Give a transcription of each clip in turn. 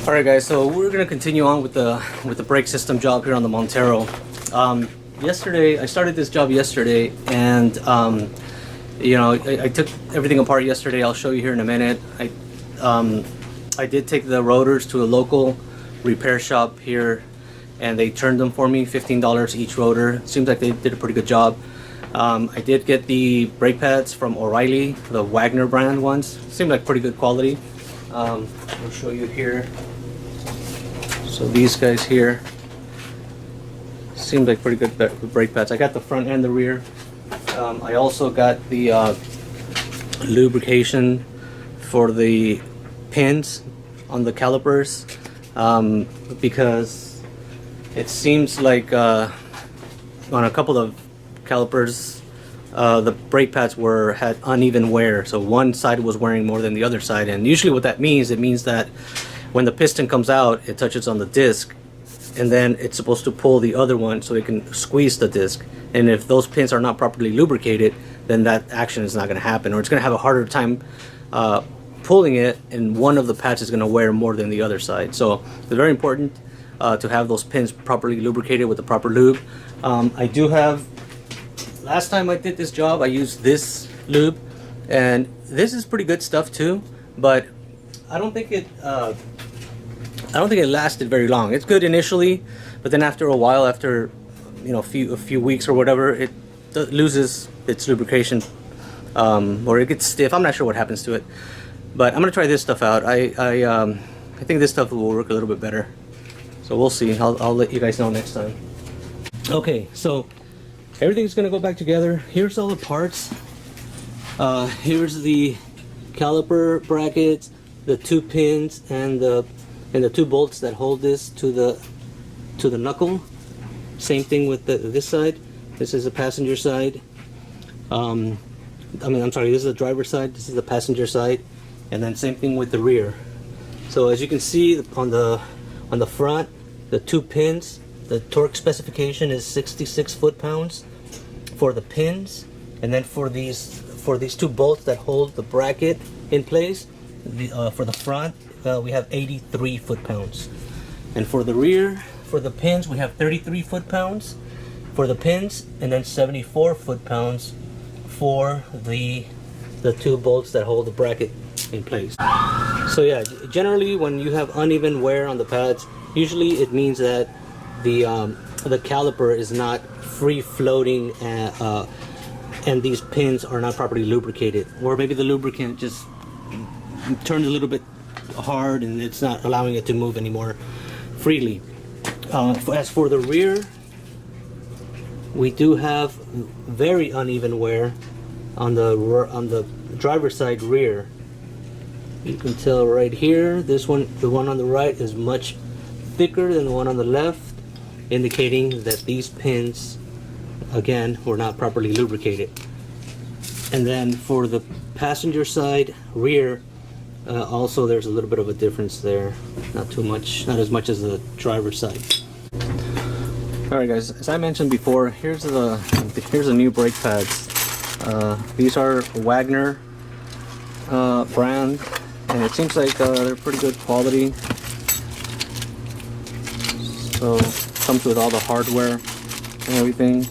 Alright guys, so we're gonna continue on with the brake system job here on the Montero. Yesterday, I started this job yesterday, and you know, I took everything apart yesterday. I'll show you here in a minute. I did take the rotors to a local repair shop here, and they turned them for me, $15 each rotor. Seems like they did a pretty good job. I did get the brake pads from O'Reilly, the Wagner brand ones. Seemed like pretty good quality. I'll show you here. So these guys here seems like pretty good brake pads. I got the front and the rear. I also got the lubrication for the pins on the calipers, because it seems like on a couple of calipers the brake pads had uneven wear, so one side was wearing more than the other side. And usually what that means, it means that when the piston comes out, it touches on the disc, and then it's supposed to pull the other one so it can squeeze the disc. And if those pins are not properly lubricated, then that action is not going to happen, or it's going to have a harder time pulling it, and one of the pads is going to wear more than the other side. So it's very important to have those pins properly lubricated with the proper lube. I do have, last time I did this job, I used this lube, and this is pretty good stuff too, but I don't think it lasted very long. It's good initially, but then after a while, after a few weeks or whatever, it loses its lubrication, or it gets stiff. I'm not sure what happens to it, but I'm gonna try this stuff out. I think this stuff will work a little bit better, so we'll see. I'll let you guys know next time. Okay, so everything's gonna go back together. Here's all the parts. Here's the caliper brackets, the two pins, and the two bolts that hold this to the knuckle. Same thing with this side. This is the passenger side. I'm sorry, this is the driver's side, this is the passenger side, and then same thing with the rear. So as you can see on the front, the two pins, the torque specification is 66 foot-pounds for the pins, and then for these two bolts that hold the bracket in place, for the front, we have 83 foot-pounds, and for the rear, for the pins, we have 33 foot-pounds for the pins, and then 74 foot-pounds for the two bolts that hold the bracket in place. So yeah, generally when you have uneven wear on the pads, usually it means that the caliper is not free floating, and these pins are not properly lubricated, or maybe the lubricant just turns a little bit hard and it's not allowing it to move anymore freely. As for the rear, we do have very uneven wear on the driver's side rear. You can tell right here, this one, the one on the right, is much thicker than the one on the left, indicating that these pins, again, were not properly lubricated. And then for the passenger side rear, also there's a little bit of a difference there. Not too much, not as much as the driver's side. Alright guys, as I mentioned before, here's the new brake pads. These are Wagner brand, and it seems like they're pretty good quality. So comes with all the hardware and everything.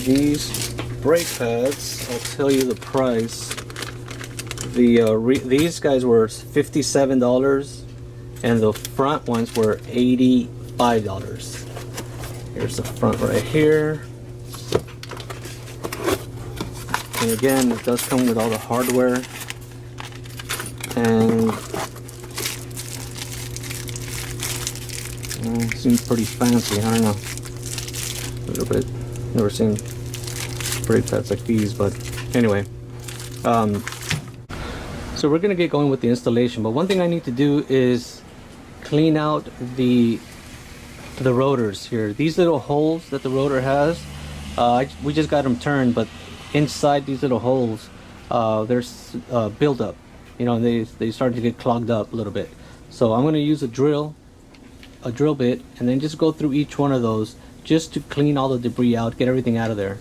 These brake pads, I'll tell you the price. These guys were $57, and the front ones were $85. Here's the front right here, and again, it does come with all the hardware, and it seems pretty fancy. I don't know, a little bit. Never seen brake pads like these, but anyway. So we're gonna get going with the installation, but one thing I need to do is clean out the rotors here. These little holes that the rotor has, we just got them turned, but inside these little holes, there's buildup. You know, they started to get clogged up a little bit. So I'm gonna use a drill bit, and then just go through each one of those just to clean all the debris out, get everything out of there.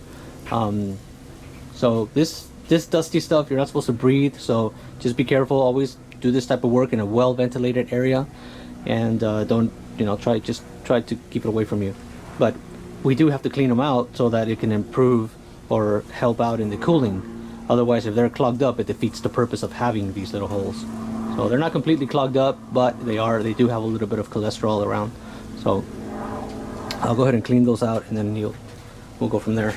So this dusty stuff, you're not supposed to breathe, so just be careful. Always do this type of work in a well ventilated area, and don't, you know, try to keep it away from you. But we do have to clean them out so that it can improve or help out in the cooling. Otherwise, if they're clogged up, it defeats the purpose of having these little holes. So they're not completely clogged up, but they do have a little bit of cholesterol around. So I'll go ahead and clean those out, and then we'll go from there.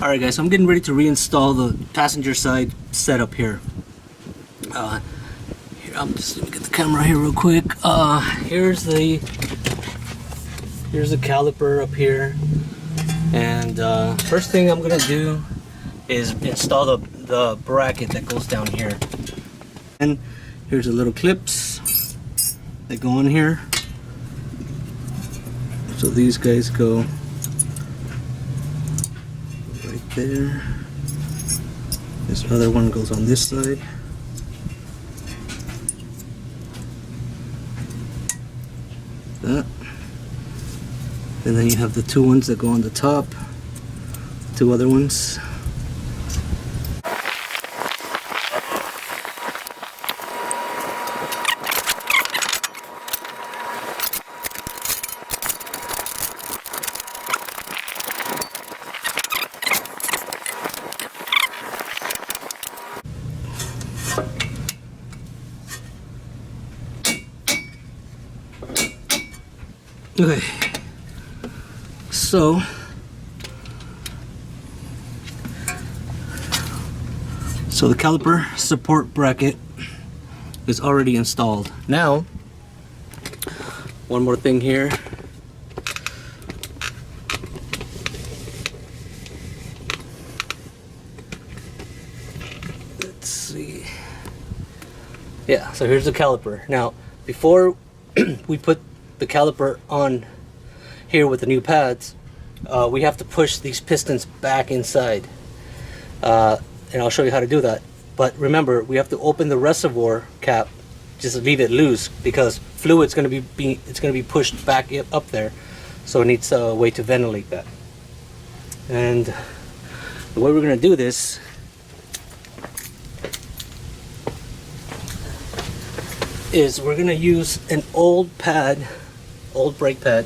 Alright guys, so I'm getting ready to reinstall the passenger side setup here. Here, I'm just gonna get the camera here real quick. Here's the caliper up here, and first thing I'm gonna do is install the bracket that goes down here. And here's the little clips that go on here. So these guys go there. This other one goes on this side. That. And then you have the two ones that go on the top. Two other ones. Okay, so the caliper support bracket is already installed. Now, one more thing here. Let's see. Yeah, so here's the caliper. Now, before we put the caliper on here with the new pads, we have to push these pistons back inside, and I'll show you how to do that. But remember, we have to open the reservoir cap, just leave it loose, because fluid's going to be pushed back up there, so it needs a way to ventilate that. And the way we're going to do this is we're going to use an old brake pad.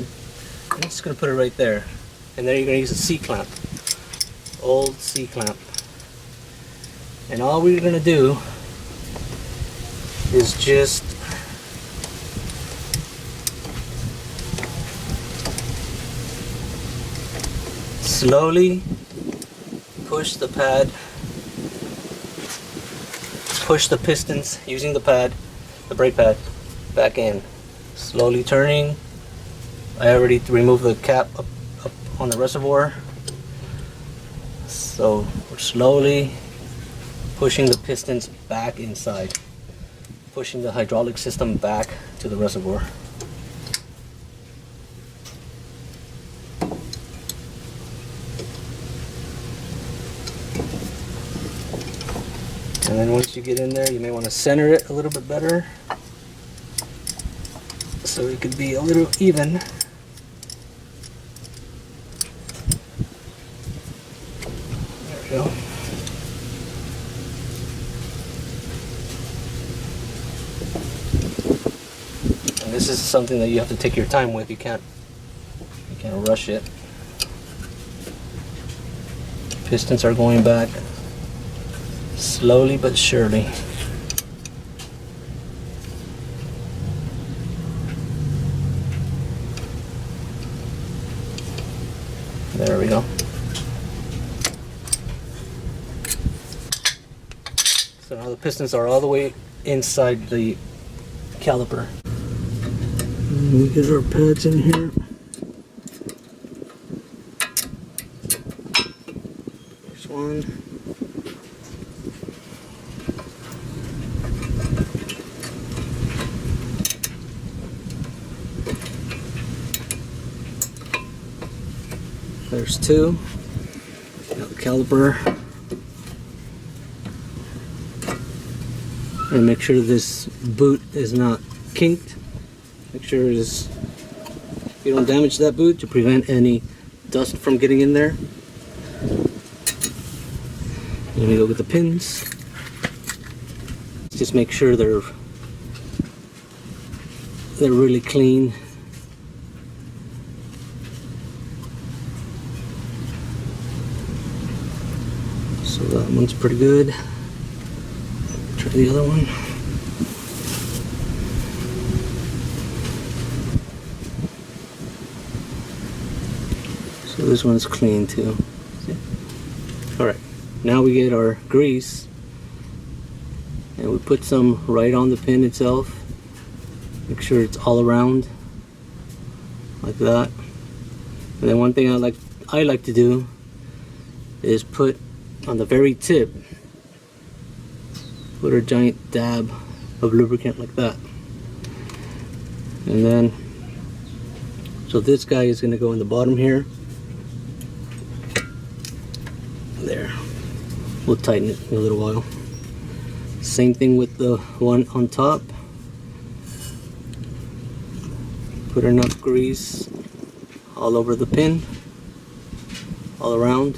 I'm just going to put it right there, and then you're going to use a C-clamp, old C-clamp, and all we're going to do is just slowly push the pad, push the pistons using the brake pad back in, slowly turning. I already removed the cap up on the reservoir, so we're slowly pushing the pistons back inside, pushing the hydraulic system back to the reservoir. And then once you get in there, you may want to center it a little bit better so it could be a little even. There we go. And this is something that you have to take your time with. You can't rush it. Pistons are going back slowly but surely. There we go. So now the pistons are all the way inside the caliper. We get our pads in here. First one. There's two. Got the caliper. And make sure this boot is not kinked. Make sure you don't damage that boot to prevent any dust from getting in there. Let me go with the pins. Just make sure they're really clean. So that one's pretty good. Try the other one. So this one's clean too. Alright, now we get our grease and we put some right on the pin itself. Make sure it's all around like that. And then one thing I like to do is put on the very tip, put a giant dab of lubricant like that. And then, so this guy is going to go in the bottom here. There. We'll tighten it in a little while. Same thing with the one on top. Put enough grease all over the pin, all around.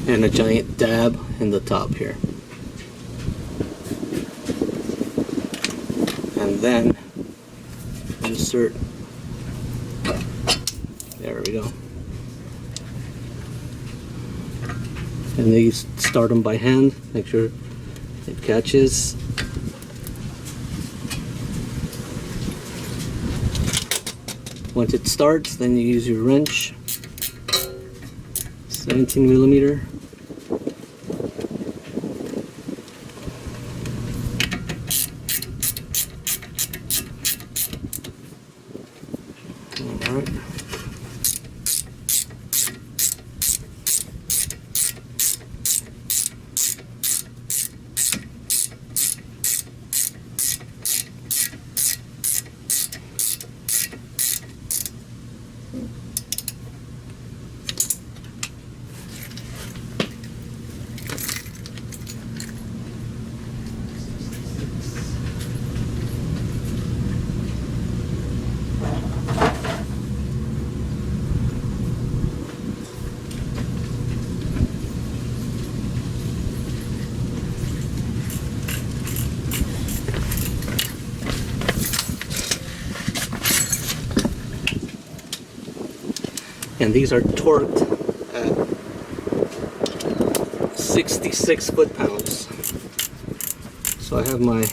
And a giant dab in the top here. And then insert, there we go. And these start them by hand, make sure it catches. Once it starts, then you use your wrench, 17 millimeter. Alright. And these are torqued at 66 foot-pounds. So I have my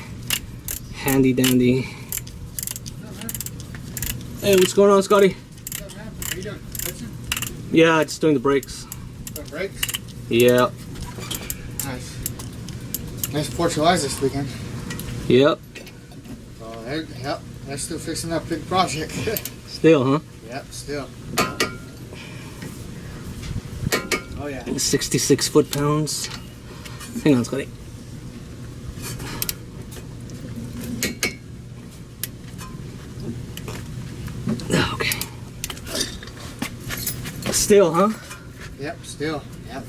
handy dandy. Hey, what's going on, Scotty? What's up, man? What are you doing? Fixing? Yeah, just doing the brakes. Doing brakes? Yeah. Nice. Nice 4th of July this weekend. Yep. Oh, yep. They're still fixing that big project. Still, huh? Yep, still. Oh yeah. 66 foot-pounds. Hang on, Scotty. Okay. Still, huh? Yep, still. Yep.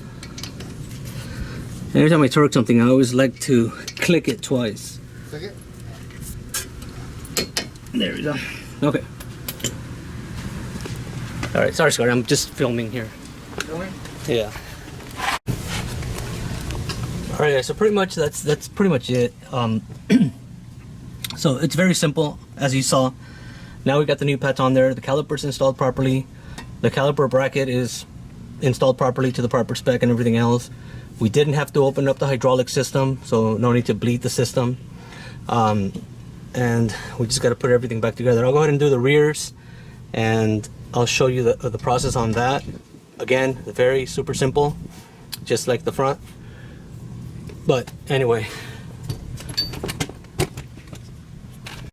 Every time I torque something, I always like to click it twice. Click it. There we go. Okay. Alright, sorry, Scotty. I'm just filming here. Filming? Yeah. Alright guys, so pretty much that's pretty much it. So it's very simple, as you saw. Now we got the new pads on there, the caliper's installed properly, the caliper bracket is installed properly to the proper spec and everything else. We didn't have to open up the hydraulic system, so no need to bleed the system. And we just got to put everything back together. I'll go ahead and do the rears and I'll show you the process on that. Again, very super simple, just like the front. But anyway,